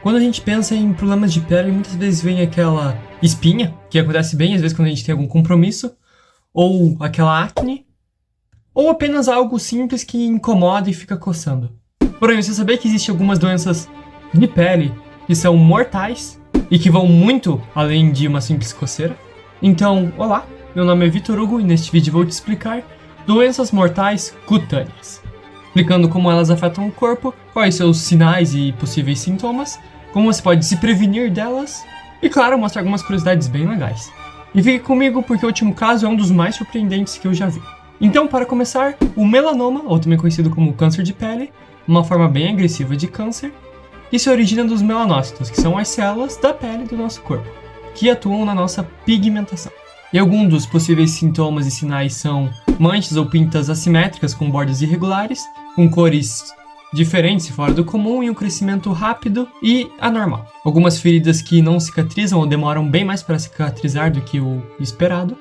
Quando a gente pensa em problemas de pele, muitas vezes vem aquela espinha, que acontece bem às vezes quando a gente tem algum compromisso, ou aquela acne, ou apenas algo simples que incomoda e fica coçando. Porém, você sabia que existem algumas doenças de pele que são mortais e que vão muito além de uma simples coceira? Então, olá, meu nome é Vitor Hugo e neste vídeo vou te explicar doenças mortais cutâneas, explicando como elas afetam o corpo, quais seus sinais e possíveis sintomas, como você pode se prevenir delas e, claro, mostrar algumas curiosidades bem legais. E fique comigo porque o último caso é um dos mais surpreendentes que eu já vi. Então, para começar, o melanoma, ou também conhecido como câncer de pele, uma forma bem agressiva de câncer, que se origina dos melanócitos, que são as células da pele do nosso corpo, que atuam na nossa pigmentação. E alguns dos possíveis sintomas e sinais são manchas ou pintas assimétricas com bordas irregulares, com cores diferentes e fora do comum e um crescimento rápido e anormal. Algumas feridas que não cicatrizam ou demoram bem mais para cicatrizar do que o esperado.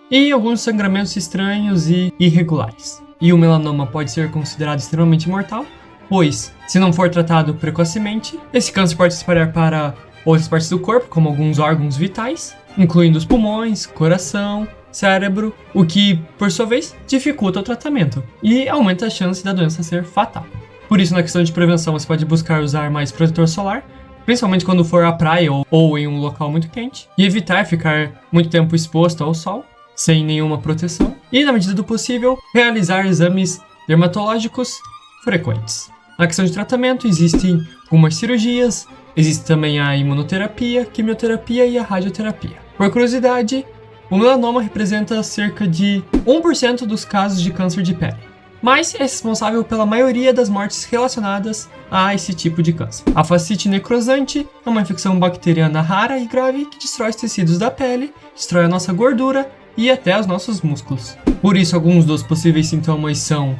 E alguns sangramentos estranhos e irregulares. E o melanoma pode ser considerado extremamente mortal, pois, se não for tratado precocemente, esse câncer pode se espalhar para outras partes do corpo, como alguns órgãos vitais, incluindo os pulmões, coração, cérebro, o que, por sua vez, dificulta o tratamento e aumenta a chance da doença ser fatal. Por isso, na questão de prevenção, você pode buscar usar mais protetor solar, principalmente quando for à praia ou em um local muito quente, e evitar ficar muito tempo exposto ao sol, sem nenhuma proteção, e, na medida do possível, realizar exames dermatológicos frequentes. Na questão de tratamento, existem algumas cirurgias, existe também a imunoterapia, quimioterapia e a radioterapia. Por curiosidade, o melanoma representa cerca de 1% dos casos de câncer de pele, mas é responsável pela maioria das mortes relacionadas a esse tipo de câncer. A fascite necrosante é uma infecção bacteriana rara e grave que destrói os tecidos da pele, destrói a nossa gordura e até os nossos músculos. Por isso, alguns dos possíveis sintomas são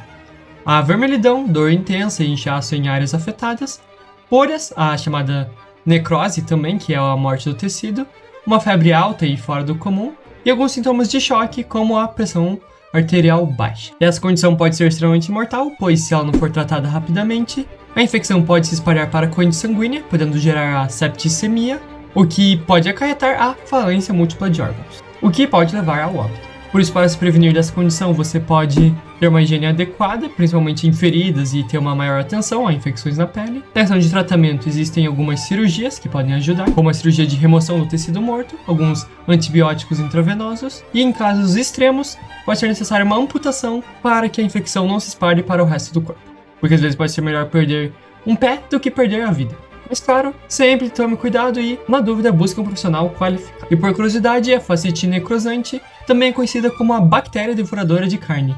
a vermelhidão, dor intensa e inchaço em áreas afetadas, bolhas, a chamada necrose também, que é a morte do tecido, uma febre alta e fora do comum, e alguns sintomas de choque, como a pressão arterial baixa. Essa condição pode ser extremamente mortal, pois se ela não for tratada rapidamente, a infecção pode se espalhar para a corrente sanguínea, podendo gerar a septicemia, o que pode acarretar a falência múltipla de órgãos, o que pode levar ao óbito. Por isso, para se prevenir dessa condição, você pode ter uma higiene adequada, principalmente em feridas, e ter uma maior atenção a infecções na pele. Na questão de tratamento, existem algumas cirurgias que podem ajudar, como a cirurgia de remoção do tecido morto, alguns antibióticos intravenosos, e em casos extremos, pode ser necessária uma amputação para que a infecção não se espalhe para o resto do corpo, porque às vezes pode ser melhor perder um pé do que perder a vida. Mas claro, sempre tome cuidado e, na dúvida, busque um profissional qualificado. E por curiosidade, a fascite necrosante também é conhecida como a bactéria devoradora de carne,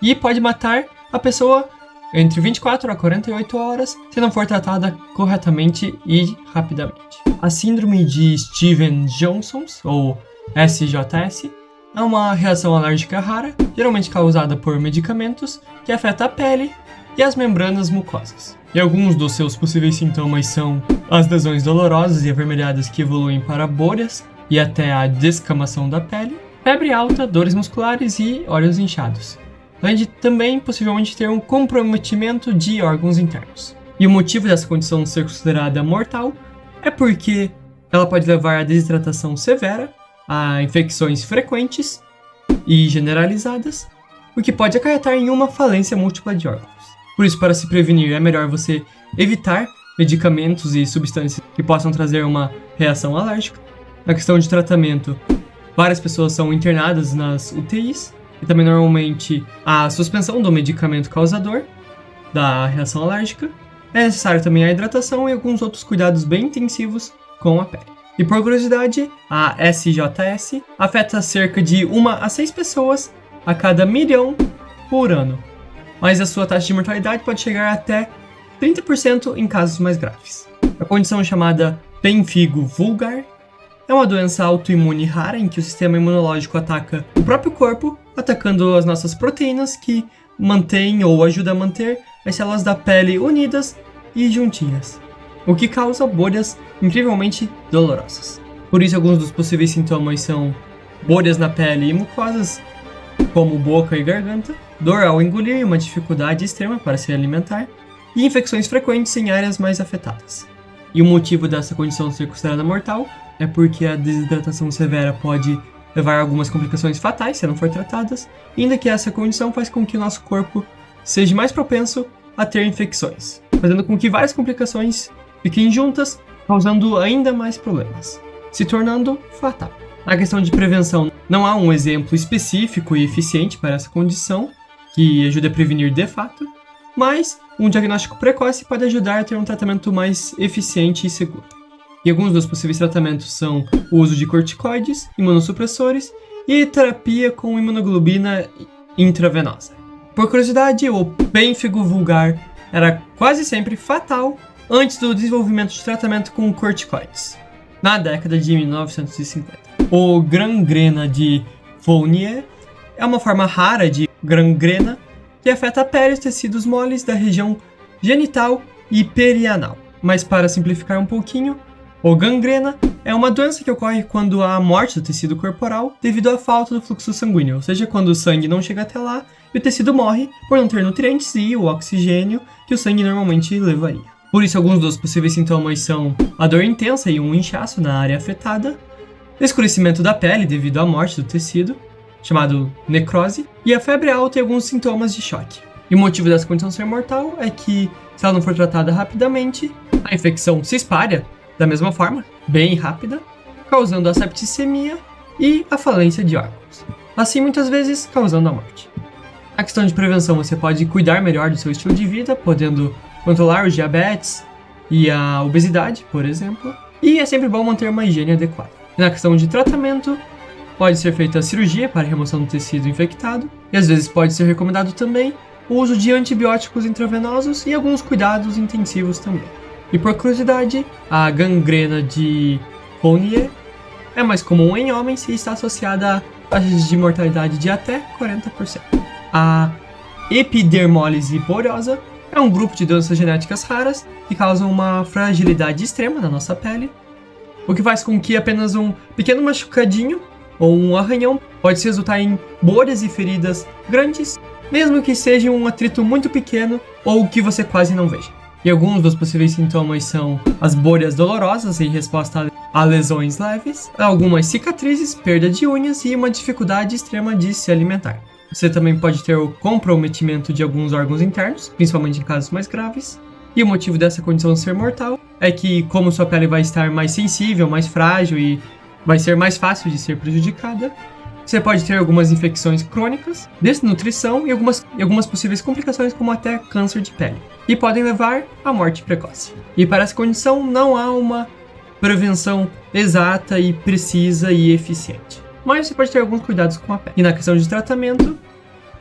e pode matar a pessoa entre 24 a 48 horas se não for tratada corretamente e rapidamente. A síndrome de Stevens-Johnson, ou SJS, é uma reação alérgica rara, geralmente causada por medicamentos, que afeta a pele e as membranas mucosas. E alguns dos seus possíveis sintomas são as lesões dolorosas e avermelhadas que evoluem para bolhas e até a descamação da pele, febre alta, dores musculares e olhos inchados, além de também possivelmente ter um comprometimento de órgãos internos. E o motivo dessa condição ser considerada mortal é porque ela pode levar a desidratação severa, a infecções frequentes e generalizadas, o que pode acarretar em uma falência múltipla de órgãos. Por isso, para se prevenir, é melhor você evitar medicamentos e substâncias que possam trazer uma reação alérgica. Na questão de tratamento, várias pessoas são internadas nas UTIs, e também normalmente a suspensão do medicamento causador da reação alérgica. É necessário também a hidratação e alguns outros cuidados bem intensivos com a pele. E por curiosidade, a SJS afeta cerca de 1 a 6 pessoas a cada 1 milhão por ano, mas a sua taxa de mortalidade pode chegar até 30% em casos mais graves. A condição chamada pemphigo vulgar é uma doença autoimune rara em que o sistema imunológico ataca o próprio corpo, atacando as nossas proteínas que mantêm ou ajudam a manter as células da pele unidas e juntinhas, o que causa bolhas incrivelmente dolorosas. Por isso, alguns dos possíveis sintomas são bolhas na pele e mucosas, como boca e garganta, dor ao engolir e uma dificuldade extrema para se alimentar, e infecções frequentes em áreas mais afetadas. E o motivo dessa condição ser considerada mortal é porque a desidratação severa pode levar a algumas complicações fatais se não for tratadas, ainda que essa condição faz com que o nosso corpo seja mais propenso a ter infecções, fazendo com que várias complicações fiquem juntas, causando ainda mais problemas, se tornando fatal. Na questão de prevenção, não há um exemplo específico e eficiente para essa condição, que ajude a prevenir de fato, mas um diagnóstico precoce pode ajudar a ter um tratamento mais eficiente e seguro. E alguns dos possíveis tratamentos são o uso de corticoides, imunossupressores e terapia com imunoglobulina intravenosa. Por curiosidade, o pênfigo vulgar era quase sempre fatal antes do desenvolvimento de tratamento com corticoides, na década de 1950. O gangrena de Fournier é uma forma rara de gangrena que afeta a pele e os tecidos moles da região genital e perianal. Mas para simplificar um pouquinho, o gangrena é uma doença que ocorre quando há morte do tecido corporal devido à falta do fluxo sanguíneo, ou seja, quando o sangue não chega até lá e o tecido morre por não ter nutrientes e o oxigênio que o sangue normalmente levaria. Por isso, alguns dos possíveis sintomas são a dor intensa e um inchaço na área afetada, escurecimento da pele devido à morte do tecido, chamado necrose, e a febre alta e alguns sintomas de choque. E o motivo dessa condição ser mortal é que, se ela não for tratada rapidamente, a infecção se espalha da mesma forma, bem rápida, causando a septicemia e a falência de órgãos. Assim, muitas vezes, causando a morte. Na questão de prevenção, você pode cuidar melhor do seu estilo de vida, podendo controlar os diabetes e a obesidade, por exemplo, e é sempre bom manter uma higiene adequada. E na questão de tratamento, pode ser feita a cirurgia para remoção do tecido infectado, e às vezes pode ser recomendado também o uso de antibióticos intravenosos e alguns cuidados intensivos também. E por curiosidade, a gangrena de Fournier é mais comum em homens e está associada a taxas de mortalidade de até 40%. A epidermólise bulhosa é um grupo de doenças genéticas raras que causam uma fragilidade extrema na nossa pele, o que faz com que apenas um pequeno machucadinho ou um arranhão pode resultar em bolhas e feridas grandes, mesmo que seja um atrito muito pequeno ou que você quase não veja. E alguns dos possíveis sintomas são as bolhas dolorosas em resposta a lesões leves, algumas cicatrizes, perda de unhas e uma dificuldade extrema de se alimentar. Você também pode ter o comprometimento de alguns órgãos internos, principalmente em casos mais graves. E o motivo dessa condição ser mortal é que, como sua pele vai estar mais sensível, mais frágil e vai ser mais fácil de ser prejudicada, você pode ter algumas infecções crônicas, desnutrição e algumas possíveis complicações como até câncer de pele, e podem levar à morte precoce. E para essa condição não há uma prevenção exata e precisa e eficiente, mas você pode ter alguns cuidados com a pele. E na questão de tratamento,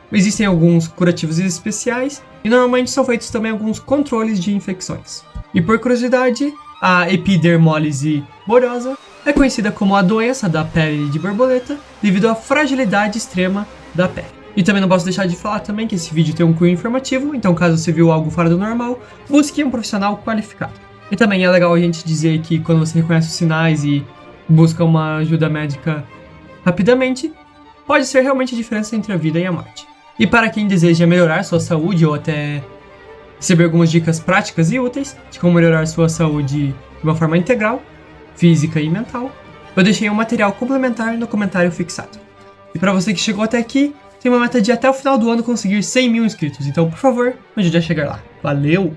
existem alguns curativos especiais e normalmente são feitos também alguns controles de infecções. E por curiosidade, a epidermólise bulhosa é conhecida como a doença da pele de borboleta devido à fragilidade extrema da pele. E também não posso deixar de falar também que esse vídeo tem um cunho informativo, então caso você viu algo fora do normal, busque um profissional qualificado. E também é legal a gente dizer que quando você reconhece os sinais e busca uma ajuda médica rapidamente, pode ser realmente a diferença entre a vida e a morte. E para quem deseja melhorar sua saúde ou até receber algumas dicas práticas e úteis de como melhorar sua saúde de uma forma integral, física e mental, eu deixei um material complementar no comentário fixado. E para você que chegou até aqui, tem uma meta de até o final do ano conseguir 100 mil inscritos, então por favor, me ajude a chegar lá. Valeu!